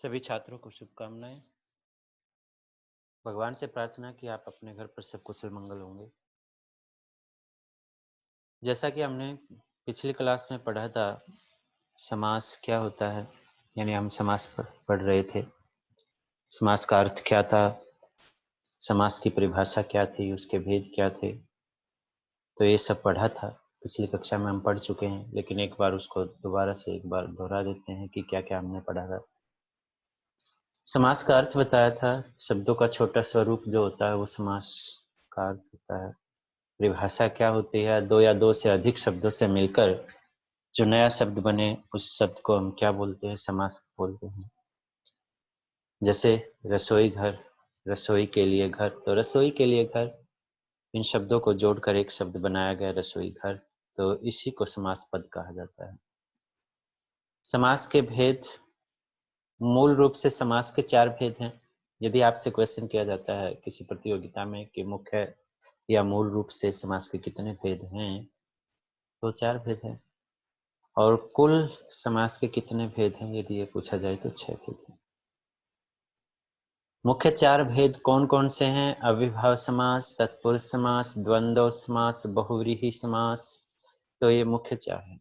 सभी छात्रों को शुभकामनाएं। भगवान से प्रार्थना कि आप अपने घर पर सब कुशल मंगल होंगे। जैसा कि हमने पिछली क्लास में पढ़ा था, समास क्या होता है, यानी हम समास पढ़ रहे थे। समास का अर्थ क्या था, समास की परिभाषा क्या थी, उसके भेद क्या थे, तो ये सब पढ़ा था। पिछली कक्षा में हम पढ़ चुके हैं, लेकिन एक बार उसको दोबारा से एक बार दोहरा देते हैं कि क्या क्या हमने पढ़ा था। समास का अर्थ बताया था, शब्दों का छोटा स्वरूप जो होता है वो समास का अर्थ होता है। परिभाषा क्या होती है, दो या दो से अधिक शब्दों से मिलकर जो नया शब्द बने उस शब्द को हम क्या बोलते हैं, समास बोलते हैं। जैसे रसोई घर, रसोई के लिए घर, तो रसोई के लिए घर, इन शब्दों को जोड़कर एक शब्द बनाया गया रसोई घर, तो इसी को समास पद कहा जाता है। समास के भेद, मूल रूप से समास के 4 भेद हैं। यदि आपसे क्वेश्चन किया जाता है किसी प्रतियोगिता में कि मुख्य या मूल रूप से समास के कितने भेद हैं, तो 4 भेद हैं। और कुल समास के कितने भेद हैं यदि ये पूछा जाए तो 6 भेद हैं। मुख्य 4 भेद कौन कौन से हैं? अविभाव समास, तत्पुरुष समास, द्वंद्व समास, बहुव्रीहि समास, तो ये मुख्य 4 हैं।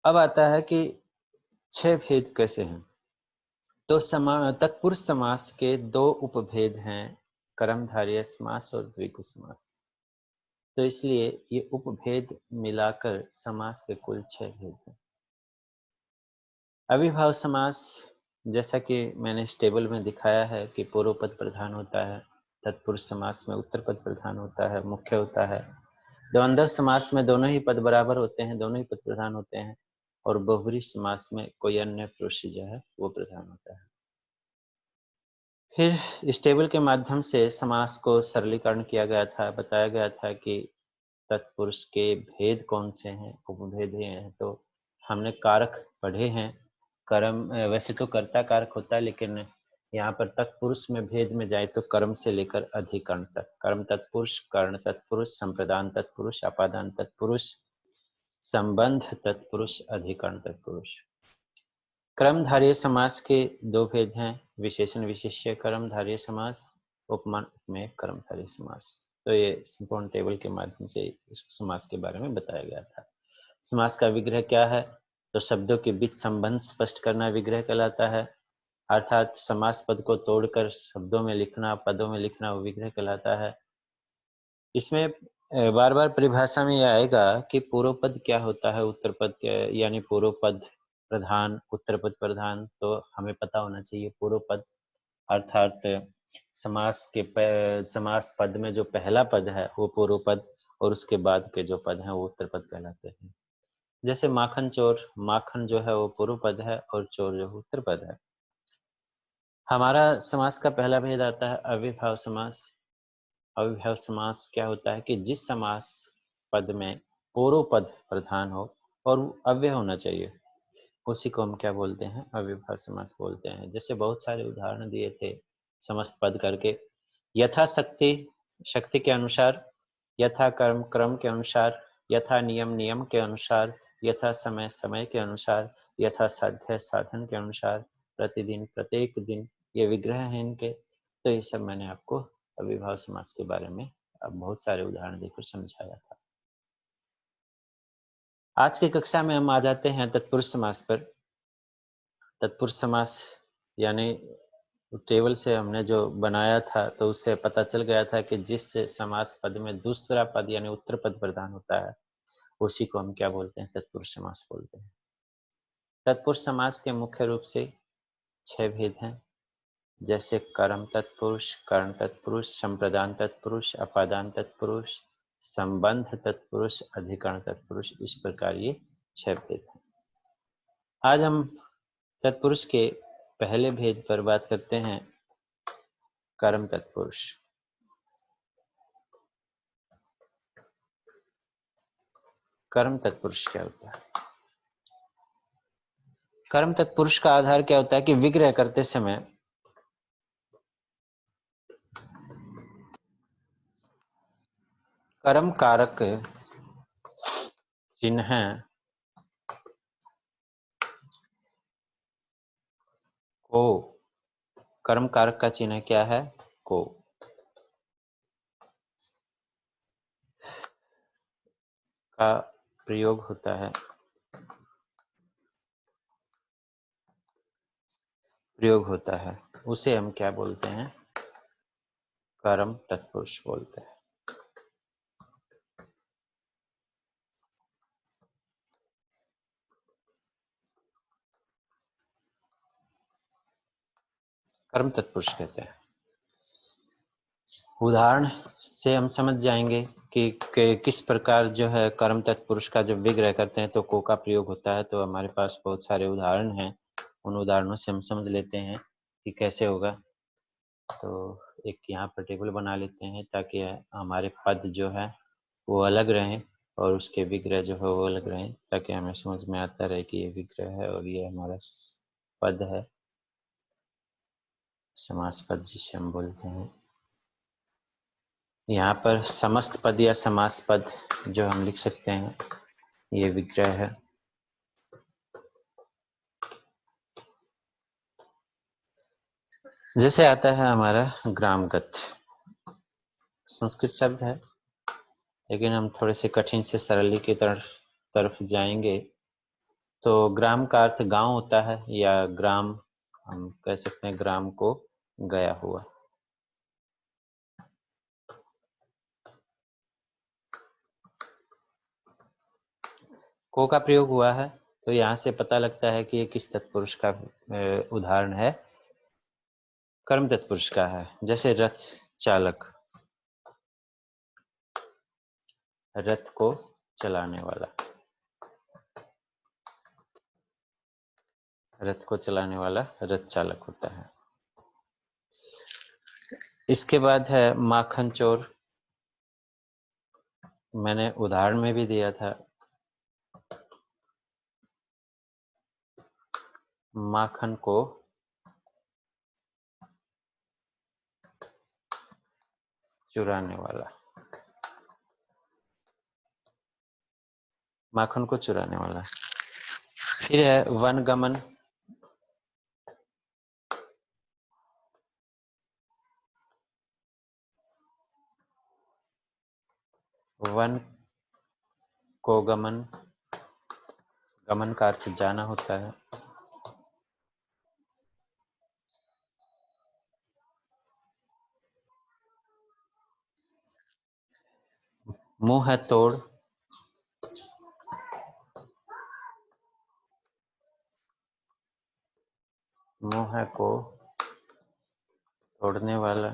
अब आता है कि 6 भेद कैसे हैं। तो तत्पुरुष समास के 2 उपभेद हैं, कर्मधारय समास और द्विगु समास। तो इसलिए ये उपभेद मिलाकर समास के कुल 6 भेद हैं। अविभाव समास, जैसा कि मैंने इस टेबल में दिखाया है कि पूर्व पद प्रधान होता है। तत्पुरुष समास में उत्तर पद प्रधान होता है, मुख्य होता है। द्वंद्व समास में दोनों ही पद बराबर होते हैं, दोनों ही पद प्रधान होते हैं। और बहुव्रीहि समास में कोई अन्य पुरुष जो है वो प्रधान होता है। फिर इस टेबल के माध्यम से समास को सरलीकरण किया गया था, बताया गया था कि तत्पुरुष के भेद कौन से हैं, उपभेद हैं। तो हमने कारक पढ़े हैं। कर्म वैसे तो कर्ता कारक होता है, लेकिन यहाँ पर तत्पुरुष में भेद में जाए तो कर्म से लेकर अधिकरण तक, कर्म तत्पुरुष, कर्ण तत्पुरुष, संप्रदान तत्पुरुष, अपादान तत्पुरुष, संबंध तत्पुरुष, अधिकरण तत्पुरुष। कर्मधारय समास के 2 भेद हैं, विशेषण विशेष्य कर्मधारय समास, उपमान उपमेय कर्मधारय समास। तो ये संपूर्ण टेबल के माध्यम से इस समास के बारे में बताया गया था। समास का विग्रह क्या है? तो शब्दों के बीच संबंध स्पष्ट करना विग्रह कहलाता है। अर्थात समास पद को तोड़कर शब्दों में लिखना, पदों में लिखना, वो विग्रह कहलाता है। इसमें बार बार परिभाषा में यह आएगा कि पूर्व पद क्या होता है, उत्तर पद क्या है, यानी पूर्व पद प्रधान, उत्तर पद प्रधान। तो हमें पता होना चाहिए पूर्व पद अर्थात समास पद में जो पहला पद है वो पूर्व पद, और उसके बाद के जो पद हैं वो उत्तर पद कहलाते हैं। जैसे माखन चोर, माखन जो है वो पूर्व पद है और चोर जो है उत्तर पद है। हमारा समास का पहला भेद आता है अविभाव समास। अविभाव समास क्या होता है कि जिस समास पद में पूर्व पद प्रधान हो और अव्यय होना चाहिए, उसी को हम क्या बोलते हैं? अविभाव समास बोलते हैं। जैसे बहुत सारे उदाहरण दिए थे समस्त पद करके, यथा शक्ति, शक्ति के अनुसार, यथा कर्म, क्रम के अनुसार, यथा नियम, नियम के अनुसार, यथा समय, समय के अनुसार, यथा साध्य, साधन के अनुसार, प्रतिदिन, प्रत्येक दिन, ये विग्रह हैं इनके। तो ये सब मैंने आपको अविभाव समास के बारे में अब बहुत सारे उदाहरण देकर समझाया था। आज की कक्षा में हम आ जाते हैं तत्पुरुष समास पर। तत्पुरुष समास यानी टेबल से हमने जो बनाया था तो उससे पता चल गया था कि जिस समास पद में दूसरा पद यानी उत्तर पद प्रधान होता है उसी को हम क्या बोलते हैं? तत्पुरुष समास बोलते हैं। तत्पुरुष समास के मुख्य रूप से 6 भेद हैं, जैसे कर्म तत्पुरुष, कर्ण तत्पुरुष, संप्रदान तत्पुरुष, अपादान तत्पुरुष, संबंध तत्पुरुष, अधिकरण तत्पुरुष। इस प्रकार ये 6 भेद हैं। आज हम तत्पुरुष के पहले भेद पर बात करते हैं, कर्म तत्पुरुष। कर्म तत्पुरुष क्या होता है? कर्म तत्पुरुष का आधार क्या होता है कि विग्रह करते समय कर्म कारक चिन्ह को, कर्म कारक का चिन्ह क्या है? को। का प्रयोग होता है, प्रयोग होता है, उसे हम क्या बोलते हैं? कर्म तत्पुरुष बोलते हैं। कर्म तत्पुरुष कहते हैं। उदाहरण से हम समझ जाएंगे कि किस प्रकार जो है कर्म तत्पुरुष का जब विग्रह करते हैं तो को का प्रयोग होता है। तो हमारे पास बहुत सारे उदाहरण हैं, उन उदाहरणों से हम समझ लेते हैं कि कैसे होगा। तो एक यहाँ पर टेबल बना लेते हैं ताकि हमारे पद जो है वो अलग रहें और उसके विग्रह जो है वो अलग रहें, ताकि हमें समझ में आता रहे कि ये विग्रह है और ये हमारा पद है, समास पद जिसे हम बोलते हैं। यहाँ पर समस्त पद या समास पद जो हम लिख सकते हैं, ये विग्रह है। जैसे आता है हमारा ग्रामगत, संस्कृत शब्द है लेकिन हम थोड़े से कठिन से सरली की तरफ जाएंगे। तो ग्राम का अर्थ गांव होता है, या ग्राम हम कह सकते हैं ग्राम को गया हुआ। को का प्रयोग हुआ है तो यहाँ से पता लगता है कि ये किस तत्पुरुष का उदाहरण है? कर्म तत्पुरुष का है। जैसे रथ चालक, रथ को चलाने वाला, रथ को चलाने वाला रथ चालक होता है। इसके बाद है माखन चोर, मैंने उदाहरण में भी दिया था। माखन को चुराने वाला, माखन को चुराने वाला। फिर है वनगमन, वन को गमन, गमन का अर्थ जाना होता है। मुंह है तोड़, मुंह है को तोड़ने वाला।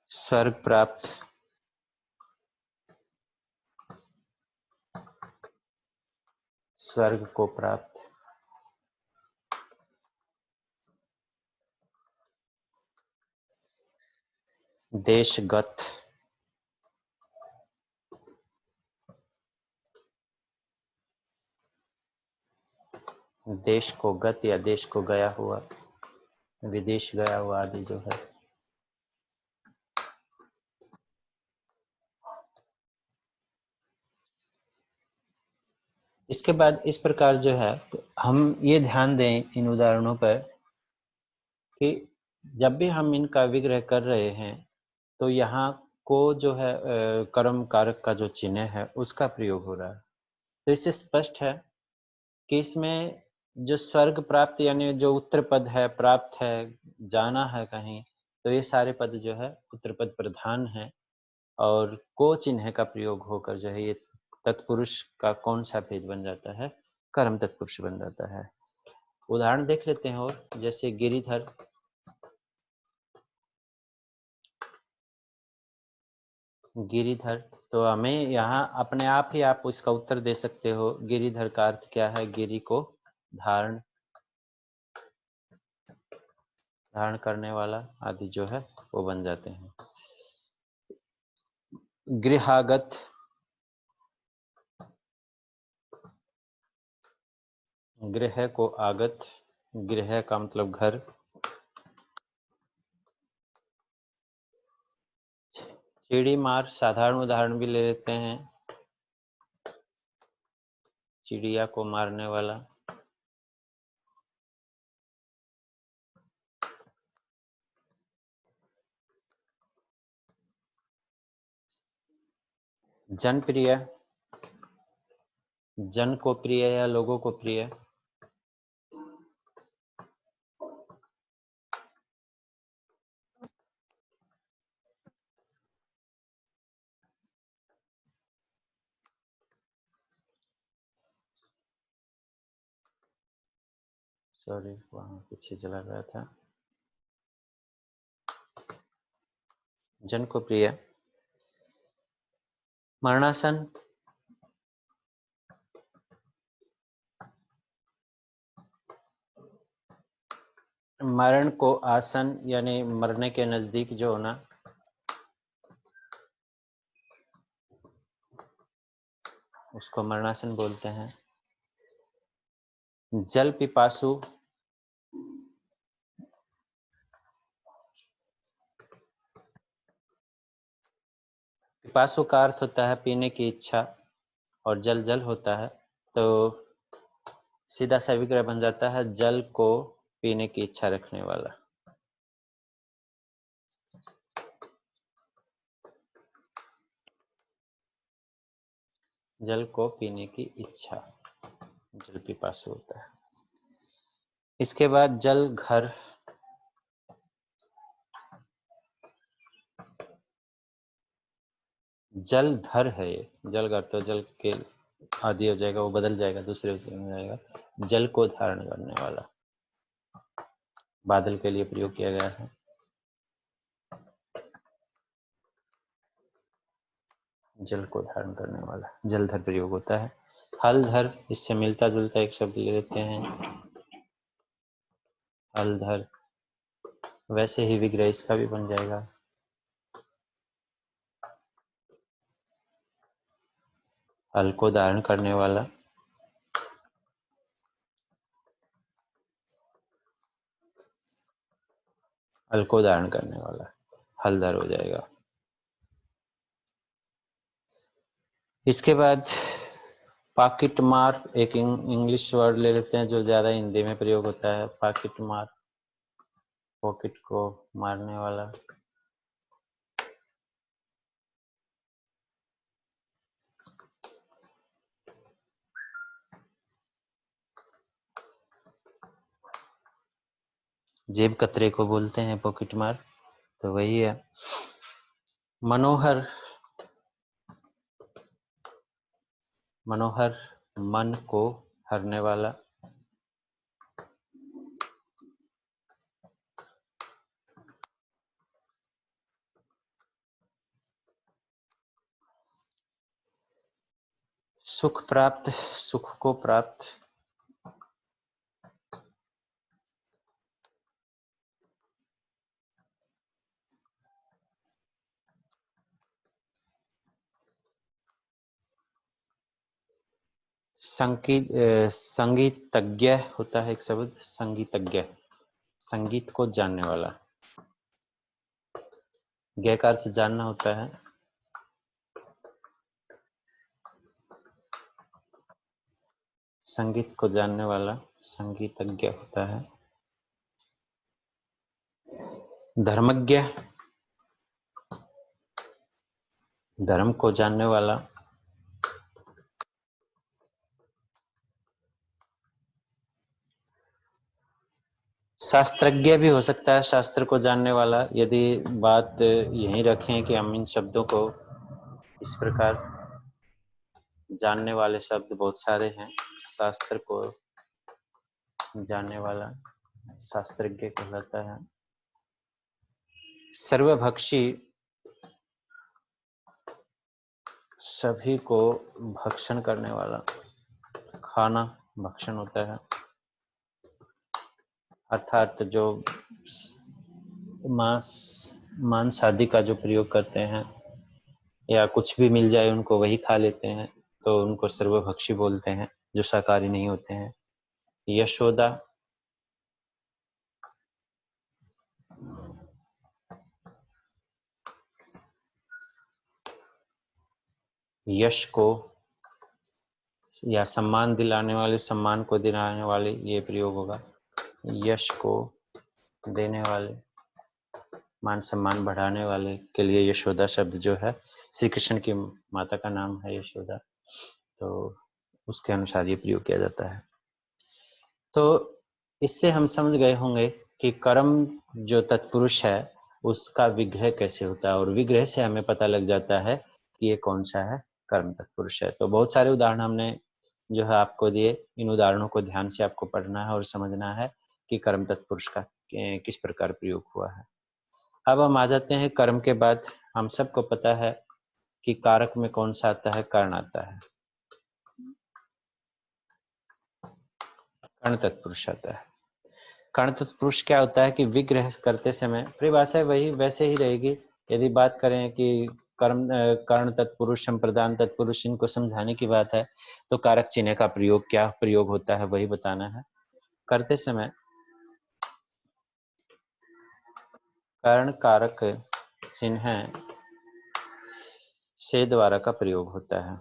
स्वर्ग प्राप्त, स्वर्ग को प्राप्त। देशगत, देश को गत या देश को गया हुआ, विदेश गया हुआ आदि जो है। इसके बाद इस प्रकार जो है हम ये ध्यान दें इन उदाहरणों पर कि जब भी हम इनका विग्रह कर रहे हैं तो यहाँ को जो है कर्म कारक का जो चिन्ह है उसका प्रयोग हो रहा है। तो इससे स्पष्ट है कि इसमें जो स्वर्ग प्राप्त यानी जो उत्तर पद है, प्राप्त है, जाना है कहीं, तो ये सारे पद जो है उत्तर पद प्रधान है। और को चिन्ह का प्रयोग होकर जो है ये तत्पुरुष का कौन सा भेद बन जाता है? कर्म तत्पुरुष बन जाता है। उदाहरण देख लेते हैं। और जैसे गिरिधर, गिरिधर, तो हमें यहाँ अपने आप ही आप इसका उत्तर दे सकते हो। गिरिधर का अर्थ क्या है? गिरि को धारण, धारण करने वाला आदि जो है वो बन जाते हैं। गृहागत, गृह को आगत, गृह का मतलब घर। चिड़ी मार साधारण उदाहरण भी ले लेते हैं। चिड़िया को मारने वाला। जनप्रिय, जन को प्रिय या लोगों को प्रिय। सॉरी, वहां पीछे चला गया था। जन को प्रिय। मरणासन, मरण को आसन यानी मरने के नजदीक जो होना, उसको मरणासन बोलते हैं। जल पिपासु, पिपासु का अर्थ होता है पीने की इच्छा, और जल जल होता है, तो सीधा सा विग्रह बन जाता है जल को पीने की इच्छा रखने वाला। जल को पीने की इच्छा, जल पिपासु होता है। इसके बाद जल घर, जल धर है ये। जल घर तो जल के आदि हो जाएगा, वो बदल जाएगा, दूसरे विषय में जाएगा। जल को धारण करने वाला, बादल के लिए प्रयोग किया गया है। जल को धारण करने वाला, जलधर प्रयोग होता है। हलधर, इससे मिलता जुलता एक शब्द ले लेते हैं, हलधर। वैसे ही विग्रह इसका भी बन जाएगा। हल को धारण करने वाला, हल को धारण करने वाला, हलधर हो जाएगा। इसके बाद पॉकेट मार, एक इंग्लिश वर्ड ले लेते हैं जो ज्यादा हिंदी में प्रयोग होता है। पॉकेट मार, पॉकेट को मारने वाला। जेब कतरे को बोलते हैं पॉकेट मार, तो वही है। मनोहर, मनोहर मन को हरने वाला। सुख प्राप्त, सुख को प्राप्त। संगीतज्ञ होता है एक शब्द, संगीतज्ञ, संगीत को जानने वाला। ज्ञ का अर्थ जानना होता है। संगीत को जानने वाला संगीतज्ञ होता है। धर्मज्ञ, धर्म को जानने वाला। शास्त्रज्ञ भी हो सकता है, शास्त्र को जानने वाला। यदि बात यही रखें कि हम इन शब्दों को इस प्रकार, जानने वाले शब्द बहुत सारे हैं। शास्त्र को जानने वाला शास्त्रज्ञ कहलाता है। सर्वभक्षी, सभी को भक्षण करने वाला, खाना भक्षण होता है। अर्थात जो मांस आदि का जो प्रयोग करते हैं, या कुछ भी मिल जाए उनको वही खा लेते हैं, तो उनको सर्वभक्षी बोलते हैं, जो शाकाहारी नहीं होते हैं। यशोदा, यश को या सम्मान दिलाने वाले, सम्मान को दिलाने वाले, ये प्रयोग होगा। यश को देने वाले, मान सम्मान बढ़ाने वाले के लिए यशोदा शब्द जो है, श्री कृष्ण की माता का नाम है यशोदा, तो उसके अनुसार ये प्रयोग किया जाता है। तो इससे हम समझ गए होंगे कि कर्म जो तत्पुरुष है उसका विग्रह कैसे होता है, और विग्रह से हमें पता लग जाता है कि ये कौन सा है कर्म तत्पुरुष है। तो बहुत सारे उदाहरण हमने जो है आपको दिए, इन उदाहरणों को ध्यान से आपको पढ़ना है और समझना है कि कर्म तत्पुरुष का किस प्रकार प्रयोग हुआ है। अब हम आ जाते हैं कर्म के बाद। हम सबको पता है कि कारक में कौन सा आता है, कर्ण आता है, कर्ण तत्पुरुष आता है। कर्ण तत्पुरुष क्या होता है कि विग्रह करते समय परिभाषा वही वैसे ही रहेगी। यदि बात करें कि कर्ण तत्पुरुष, संप्रदान तत्पुरुष, इनको समझाने की बात है तो कारक चिन्ह का प्रयोग, क्या प्रयोग होता है वही बताना है। करते समय कर्ण कारक चिन्ह से द्वारा का प्रयोग होता है।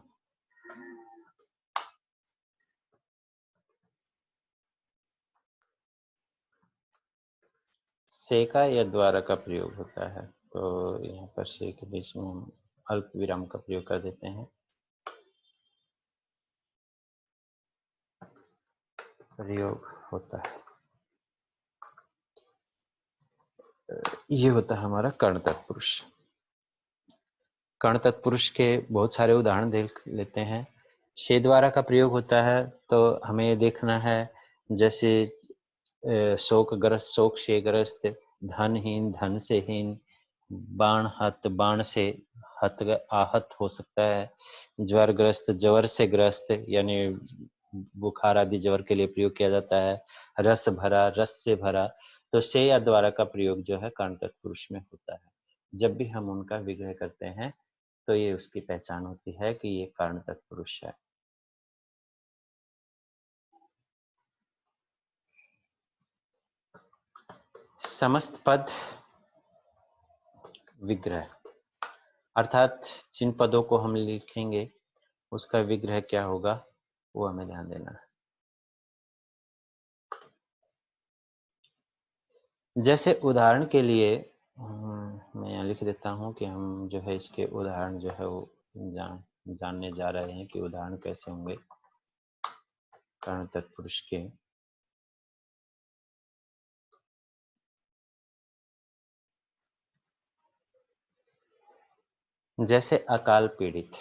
से का या द्वारा का प्रयोग होता है, तो यहाँ पर से के बीच में हम अल्प विराम का प्रयोग कर देते हैं। प्रयोग होता है, ये होता है हमारा कर्ण तत्पुरुष। कर्ण तत्पुरुष के बहुत सारे उदाहरण देख लेते हैं। से द्वारा का प्रयोग होता है तो हमें देखना है, जैसे शोकग्रस्त शोक से ग्रस्त, धनहीन धन से हीन, बाण हत बाण से हत आहत हो सकता है, ज्वरग्रस्त ज्वर से ग्रस्त, यानी बुखार आदि ज्वर के लिए प्रयोग किया जाता है, रस भरा रस से भरा। तो से या द्वारा का प्रयोग जो है कर्ण तत्पुरुष में होता है। जब भी हम उनका विग्रह करते हैं तो ये उसकी पहचान होती है कि ये कर्ण तत्पुरुष है। समस्त पद विग्रह, अर्थात जिन पदों को हम लिखेंगे उसका विग्रह क्या होगा वो हमें ध्यान देना है। जैसे उदाहरण के लिए मैं यहाँ लिख देता हूँ कि हम जो है इसके उदाहरण जो है वो जानने जा रहे हैं कि उदाहरण कैसे होंगे कर्ण तत्पुरुष के। जैसे अकाल पीड़ित,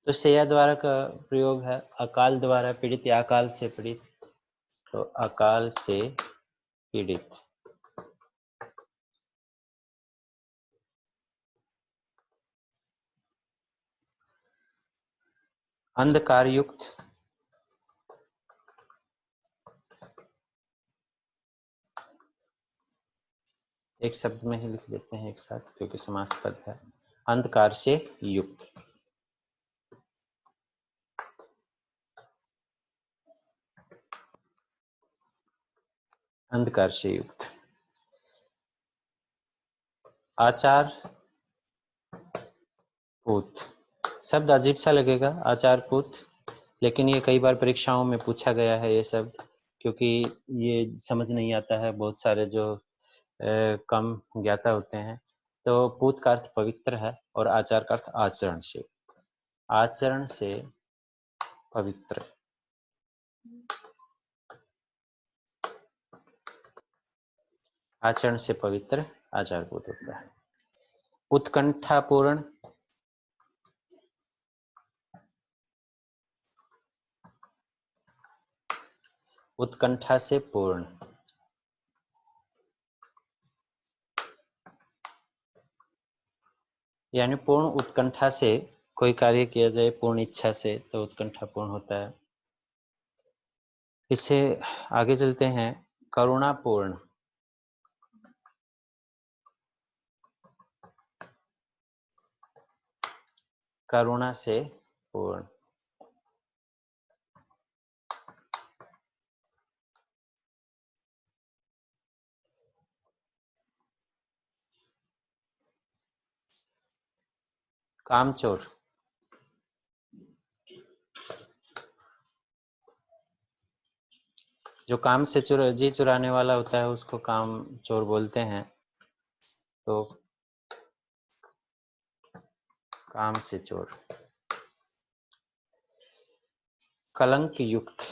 तो सेया द्वारा का प्रयोग है, अकाल द्वारा पीड़ित या अकाल से पीड़ित, तो अकाल से पीड़ित। अंधकार युक्त, एक शब्द में ही लिख देते हैं एक साथ क्योंकि समास पद है। अंधकार से युक्त, अंधकार से युक्त। आचार पूत, शब्द अजीब सा लगेगा आचार पूत, लेकिन ये कई बार परीक्षाओं में पूछा गया है ये शब्द, क्योंकि ये समझ नहीं आता है बहुत सारे जो कम ज्ञाता होते हैं। तो पूत का अर्थ पवित्र है और आचार का अर्थ आचरण से, आचरण से पवित्र, आचरण से पवित्र आचार पूत होता है। उत्कंठापूर्ण, उत्कंठा से पूर्ण, यानी पूर्ण उत्कंठा से कोई कार्य किया जाए पूर्ण इच्छा से तो उत्कंठा पूर्ण होता है। इससे आगे चलते हैं, करुणापूर्ण, करुणा से पूर्ण, कामचोर। जो काम से जी चुराने वाला होता है उसको काम चोर बोलते हैं। तो काम से चोर। कलंक युक्त।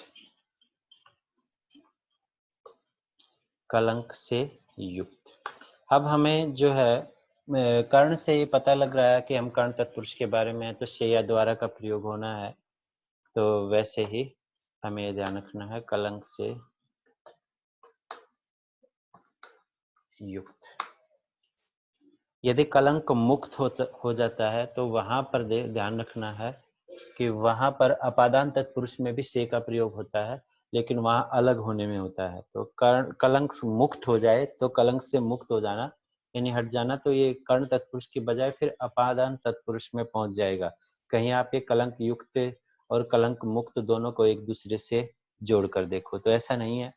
कलंक से युक्त। अब हमें जो है कर्ण से ये पता लग रहा है कि हम कर्ण तत्पुरुष के बारे में, तो से या द्वारा का प्रयोग होना है। तो वैसे ही हमें ये ध्यान रखना है, कलंक से युक्त। यदि कलंक मुक्त हो जाता है तो वहां पर ध्यान रखना है कि वहां पर अपादान तत्पुरुष में भी से का प्रयोग होता है, लेकिन वहां अलग होने में होता है। तो कलंक मुक्त हो जाए तो कलंक से मुक्त हो जाना यानी हट जाना, तो ये कर्ण तत्पुरुष की बजाय फिर अपादान तत्पुरुष में पहुंच जाएगा। कहीं आप ये कलंक युक्त और कलंक मुक्त दोनों को एक दूसरे से जोड़ कर देखो, तो ऐसा नहीं है,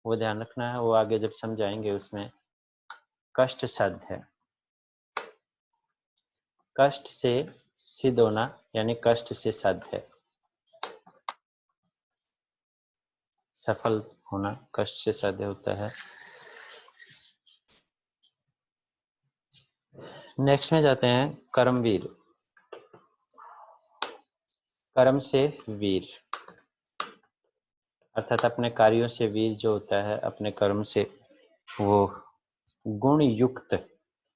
वो ध्यान रखना है। वो आगे जब समझाएंगे उसमें। कष्ट शब्द है। कष्ट से सिद्ध होना यानी कष्ट से साध्य है। सफल होना कष्ट से साध्य होता है। नेक्स्ट में जाते हैं कर्मवीर। कर्म से वीर अर्थात अपने कार्यों से वीर जो होता है, अपने कर्म से वो गुण युक्त।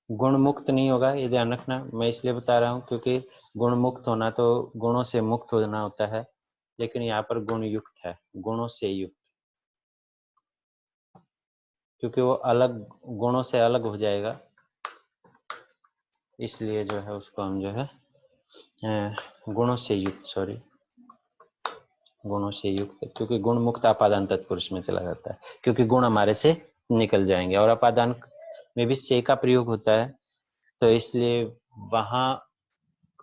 गुण मुक्त नहीं होगा, ये ध्यान रखना। मैं इसलिए बता रहा हूँ क्योंकि गुण मुक्त होना तो गुणों से मुक्त होना होता है, लेकिन यहाँ पर गुण युक्त है, गुणों से युक्त, क्योंकि वो अलग गुणों से अलग हो जाएगा, इसलिए जो है उसको हम जो है गुणों से युक्त, सॉरी, गुणों से युक्त, क्योंकि गुण मुक्त अपादान तत्पुरुष में चला जाता है, क्योंकि गुण हमारे से निकल जाएंगे और अपादान में भी से का प्रयोग होता है। तो इसलिए वहां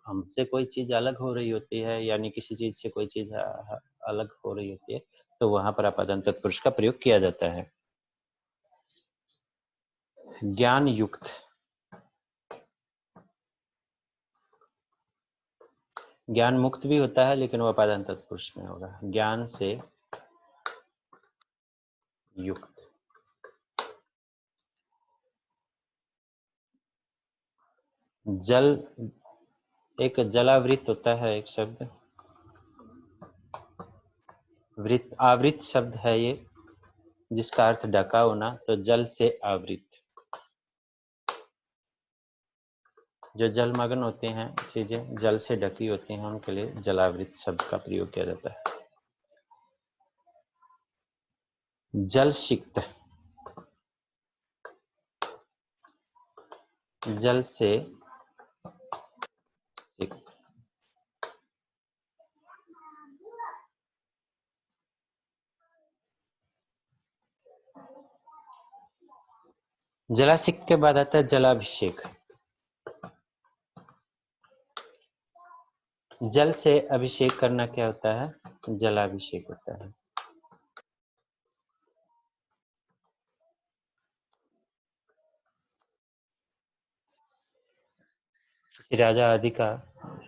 हमसे कोई चीज अलग हो रही होती है, यानी किसी चीज से कोई चीज अलग हो रही होती है, तो वहां पर अपादान तत्पुरुष का प्रयोग किया जाता है। ज्ञान युक्त। ज्ञान मुक्त भी होता है लेकिन वो अपादान तत्पुरुष में होगा। ज्ञान से युक्त। जल, एक जलावृत होता है एक शब्द, वृत्त आवृत शब्द है ये, जिसका अर्थ ढका होना। तो जल से आवृत, जो जलमग्न होते हैं, चीजें जल से ढकी होती हैं, उनके लिए जलावृत शब्द का प्रयोग किया जाता है। जलसिक्त। जल से सिक्त। जलासिक्त के बाद आता है जलाभिषेक। जल से अभिषेक करना क्या होता है? जलाभिषेक होता है। राजा आदि का,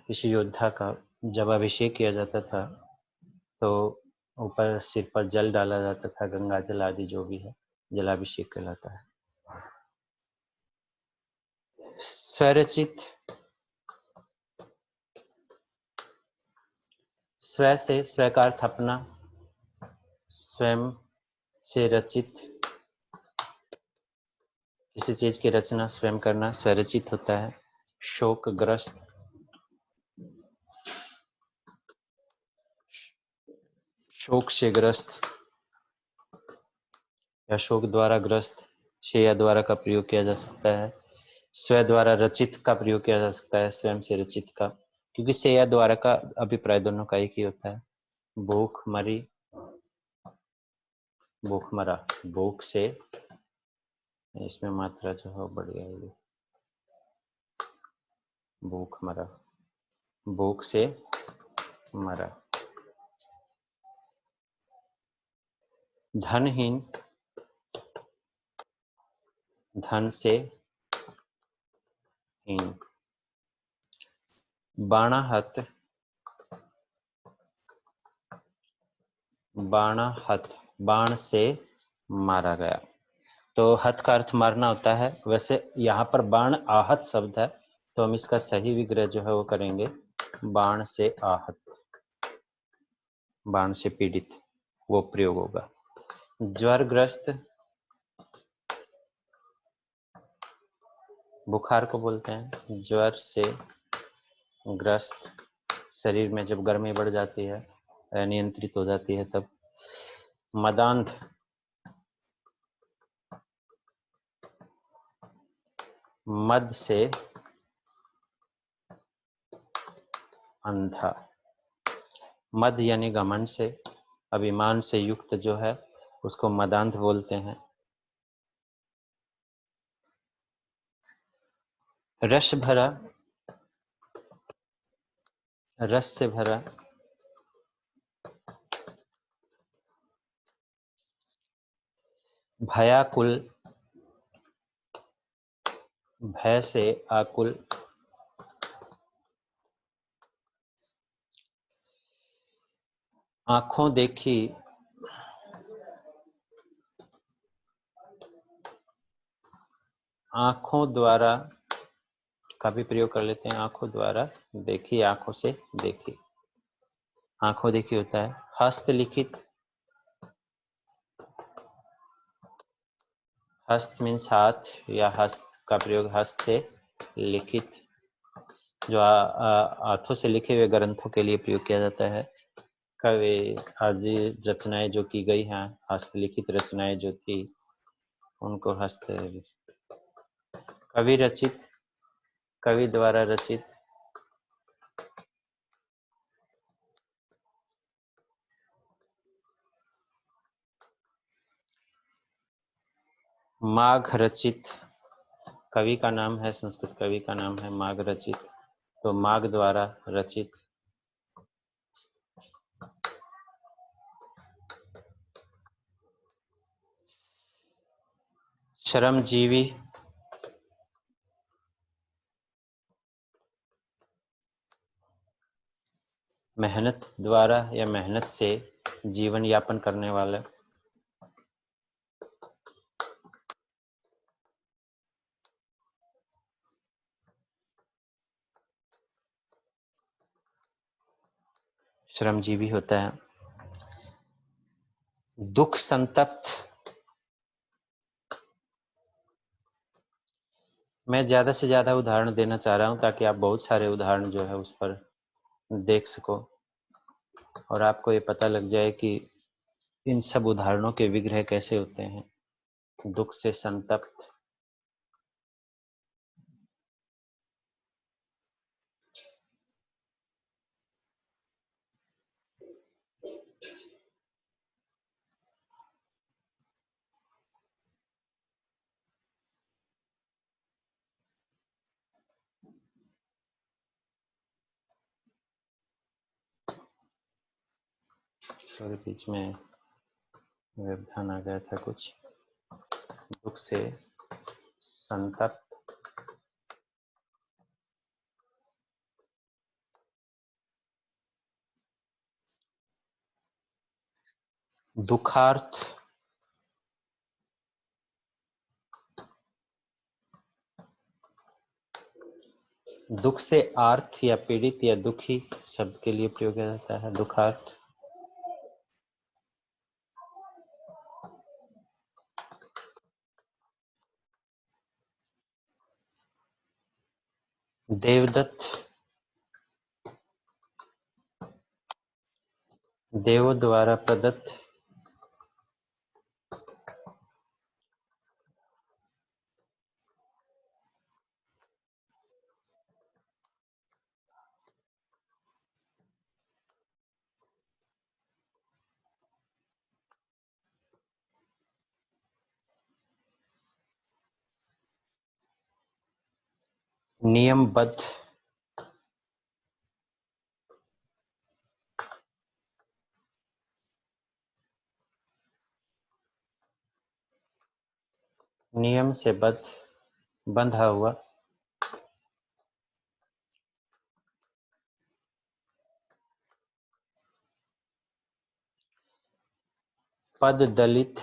किसी योद्धा का जब अभिषेक किया जाता था तो ऊपर सिर पर जल डाला जाता था, गंगा जल आदि जो भी है, जलाभिषेक कहलाता है। स्वरचित। स्व से, स्व का अर्थ अपना, स्वयं से रचित, किसी चीज की रचना स्वयं करना स्वरचित होता है। शोकग्रस्त। शोक से ग्रस्त या शोक द्वारा ग्रस्त, शेया द्वारा का प्रयोग किया जा सकता है। स्व द्वारा रचित का प्रयोग किया जा सकता है, स्वयं से रचित का, क्योंकि शेया द्वारा का अभिप्राय दोनों का एक ही होता है। भूख मरी, भूख मरा, भूख से, इसमें मात्रा जो है बढ़ जाएगी, भूख मरा, भूख से मरा। धनहीन। धन से हीन। बाणाहत, बाणाहत, बाण से मारा गया। तो हत का अर्थ मारना होता है। वैसे यहाँ पर बाण आहत शब्द है, तो हम इसका सही विग्रह जो है वो करेंगे बाण से आहत, बाण से पीड़ित, वो प्रयोग होगा। ज्वरग्रस्त, बुखार को बोलते हैं। ज्वर से ग्रस्त, शरीर में जब गर्मी बढ़ जाती है, अनियंत्रित हो जाती है तब। मदांध, मद से अंधा, मद यानी घमंड से, अभिमान से युक्त जो है उसको मदांध बोलते हैं। रस भरा, रस से भरा, भयाकुल, भय से आकुल, आंखों देखी, आंखों द्वारा का भी प्रयोग कर लेते हैं। आंखों द्वारा देखी, आंखों से देखी, आंखों देखी होता है। हस्तलिखित, हस्त मीन्स हाथ, या हस्त का प्रयोग हस्त से लिखित, जो हाथों से लिखे हुए ग्रंथों के लिए प्रयोग किया जाता है। कवि आदि रचनाएं जो की गई हैं, हस्तलिखित रचनाएं जो थी उनको हस्त, कवि रचित, कवि द्वारा रचित। माघ रचित, कवि का नाम है, संस्कृत कवि का नाम है माघ रचित, तो माघ द्वारा रचित। श्रमजीवी, मेहनत द्वारा या मेहनत से जीवन यापन करने वाला। श्रमजीवी होता है। दुख संतप्त, मैं ज्यादा से ज्यादा उदाहरण देना चाह रहा हूं ताकि आप बहुत सारे उदाहरण जो है उस पर देख सको और आपको ये पता लग जाए कि इन सब उदाहरणों के विग्रह कैसे होते हैं। दुख से संतप्त, और बीच में व्यवधान आ गया था कुछ। दुख से संतप्त, दुखार्थ, दुख से आर्थ या पीड़ित या दुखी शब्द के लिए प्रयोग किया जाता है दुखार्थ। देवदत्त, देवों द्वारा प्रदत्त। नियमबद्ध, नियम से बद्ध, बंधा हुआ। पद दलित,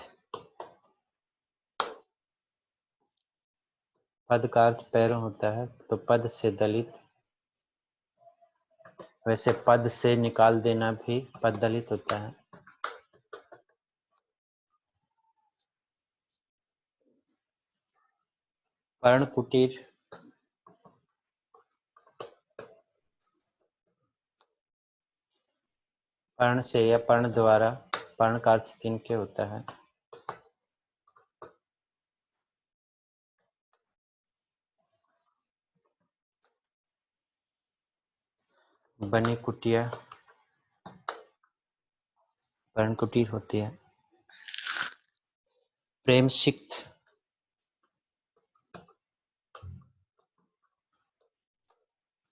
पद का अर्थ पैरों होता है, तो पद से दलित, वैसे पद से निकाल देना भी पद दलित होता है। पर्ण कुटीर, पर्ण से या पर्ण द्वारा, पर्ण का अर्थ तिनके होता है। बनी कुटिया, पर्ण कुटीर होती है। प्रेम सिक्त,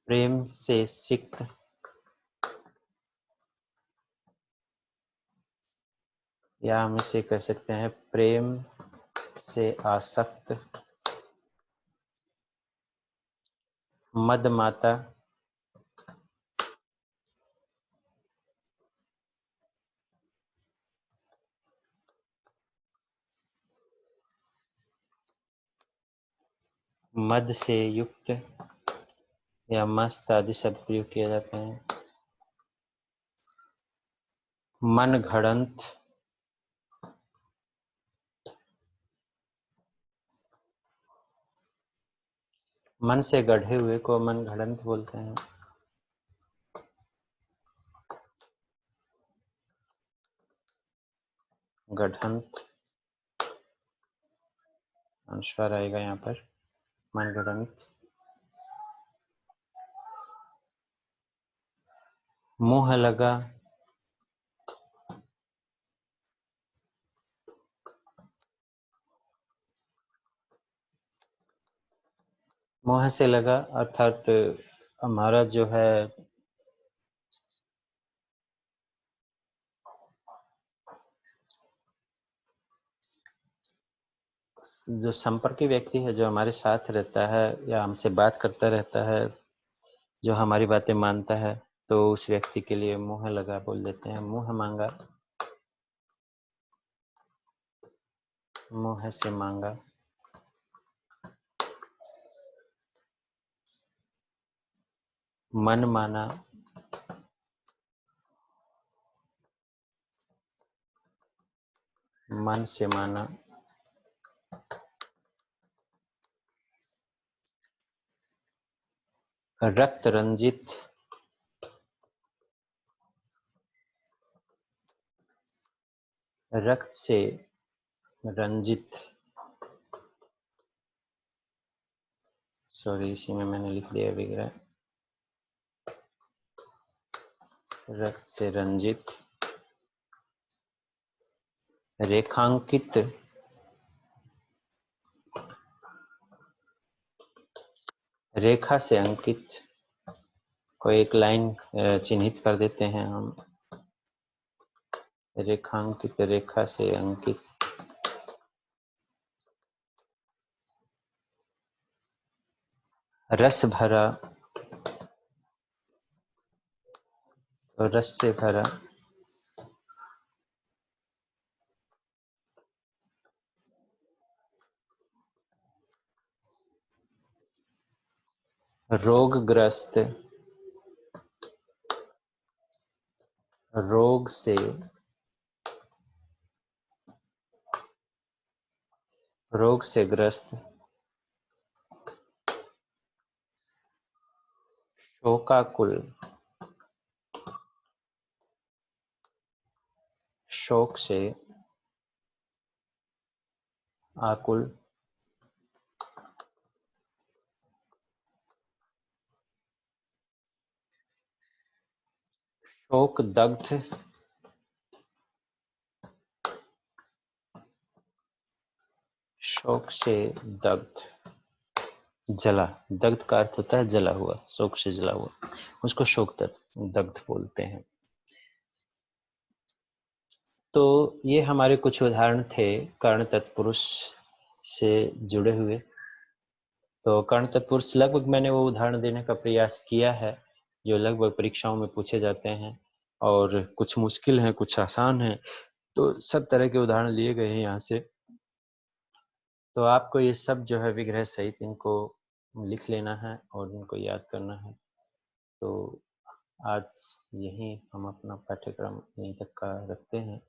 प्रेम से सिक्त, या हम इसे कह सकते हैं प्रेम से आसक्त। मद माता, मद से युक्त या मस्त आदि शब्द प्रयोग किए जाते हैं। मन घड़ंत, मन से गढ़े हुए को मन घड़ंत बोलते हैं। गढ़ंत अनुस्वार आएगा यहाँ पर, मन घड़ंत। मुंह लगा, मुंह से लगा अर्थात हमारा जो है जो संपर्की व्यक्ति है, जो हमारे साथ रहता है या हमसे बात करता रहता है, जो हमारी बातें मानता है, तो उस व्यक्ति के लिए मुंह लगा बोल देते हैं। मुंह मांगा, मुंह से मांगा। मन माना, मन से माना। रक्त रंजित, रक्त से रंजित, सॉरी इसी में मैंने लिख दिया वगैरह, रक्त से रंजित। रेखांकित, रेखा से अंकित, कोई एक लाइन चिन्हित कर देते हैं हम। रेखांकित, रेखा से अंकित। रस भरा, तो रस से भरा। रोगग्रस्त, रोग से, रोग से ग्रस्त। शोकाकुल, शोक से आकुल। शोक दग्ध, शोक से दग्ध, जला। दग्ध का अर्थ होता है जला हुआ, शोक से जला हुआ, उसको शोक दग्ध बोलते हैं। तो ये हमारे कुछ उदाहरण थे कर्ण तत्पुरुष से जुड़े हुए। तो कर्ण तत्पुरुष लगभग मैंने वो उदाहरण देने का प्रयास किया है जो लगभग परीक्षाओं में पूछे जाते हैं, और कुछ मुश्किल हैं, कुछ आसान हैं। तो सब तरह के उदाहरण लिए गए हैं यहाँ से। तो आपको ये सब जो है विग्रह सहित इनको लिख लेना है और इनको याद करना है। तो आज यहीं हम अपना पाठ्यक्रम यहीं तक का रखते हैं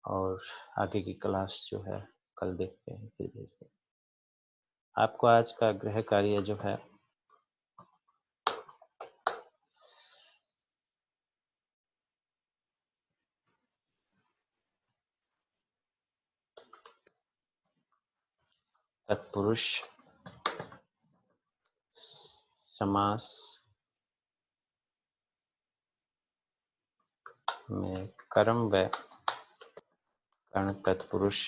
और आगे की क्लास जो है कल देखते हैं, फिर भेजते हैं। आपको आज का गृह कार्य जो है तत्पुरुष समास में कर्म व कर्ण तत्पुरुष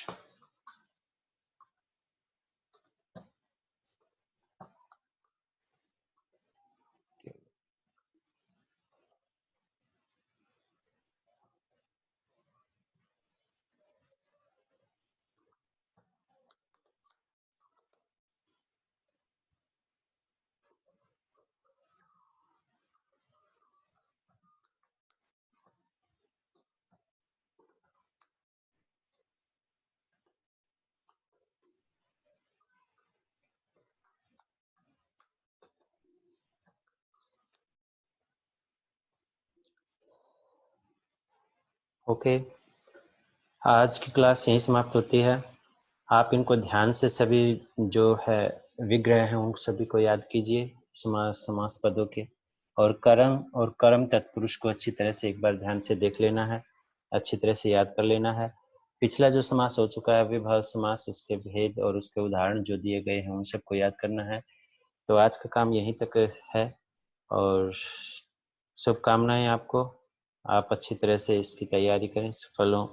ओके। आज की क्लास यहीं समाप्त होती है। आप इनको ध्यान से सभी जो है विग्रह हैं उन सभी को याद कीजिए, समास समास पदों के, और कर्म तत्पुरुष को अच्छी तरह से एक बार ध्यान से देख लेना है, अच्छी तरह से याद कर लेना है। पिछला जो समास हो चुका है विभव समास, उसके भेद और उसके उदाहरण जो दिए गए हैं उन सबको याद करना है। तो आज का काम यहीं तक है और शुभकामनाएं आपको। आप अच्छी तरह से इसकी तैयारी करें, सफल हों।